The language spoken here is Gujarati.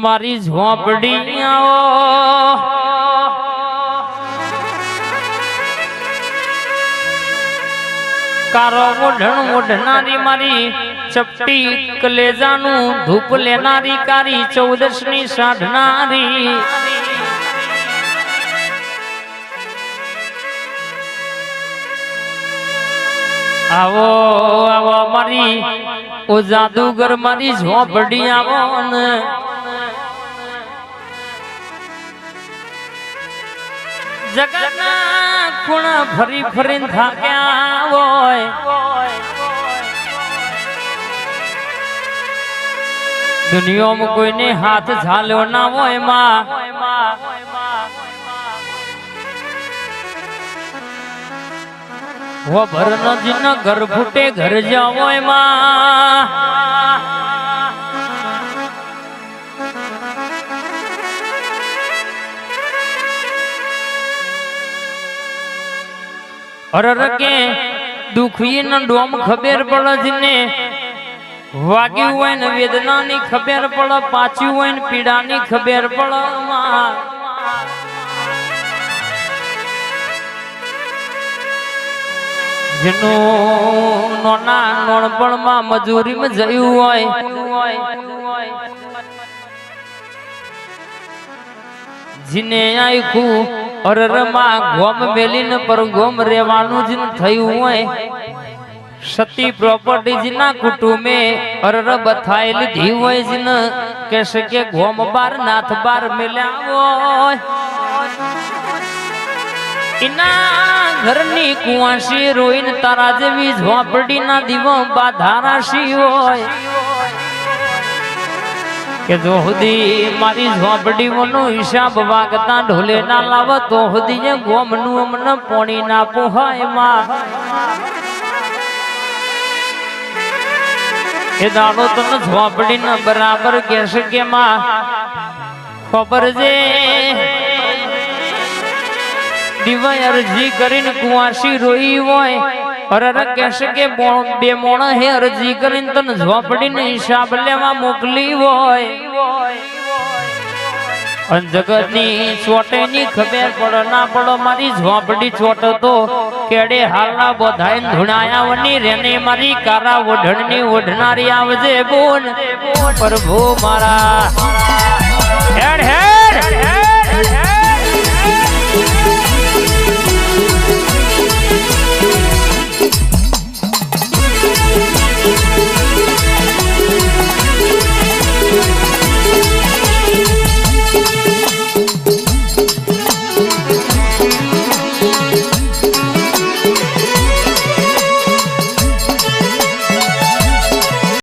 મારી ઝોપડી આવો કારો ઓઢણ ઓઢનારી મારી ચપટી કલેજાનું ધૂપ લેનારી કારી 14 ની સાધનારી આવો આવો મારી ઓ જાદુગર મારી ઝોપડી આવો ને જગતના ખૂણા ફરી ફરીને થાક્યા હોય દુનિયામાં કોઈને હાથ ઝાલ્યો ના હોય માં વો ભરનો જીન ઘર ફૂટે ઘર જાવ હોય માં અરર કે દુખી ન ડોમ ખબર પડે ને વાગ્યું હોય ને વેદનાની ખબર પડે પાછું હોય ને પીડાની ખબર પડે જેનું નોના નોણપણમાં મજૂરીમાં જયું હોય જીને આખું અરરમાં ગોમ મેલીને પર ગોમ રેવાનું જ થયું હોય સતી પ્રોપર્ટી ના કુટુંબે અરર બથાઈ લીધી હોય જ ને કે કે ગોમ બાર નાથ બાર મેલ્યા હોય ઇના ઘરની કુવાસી રોઈને તારા જેવી ઝોપડી ના દીવો બાધારાશી હોય કે જો હુદી મારી ઝોપડીઓનો હિસાબ વાગતા ઢોલે ના લાવ તો હુદી ગોમનું અમને પોણી ના પોહાય માં એ દાડો તને ઝોપડી ના બરાબર કહેશે કે માં ખબર છે દિવાય અરજી કરીને કુવાસી રોઈ હોય અરર કહેશે કે બે મોણા હે અરજી કરીને તને ઝોપડીનો હિસાબ લેવા મોકલી હોય અન જગતની ચોટેની ખબર પડે ના પડે મારી ઝોપડી ચોટ તો કેડે હાલના બધાય ધુણાયાવની રેને મારી કારા ઓઢણની ઓઢનારી આવજે બોન પ્રભુ મારા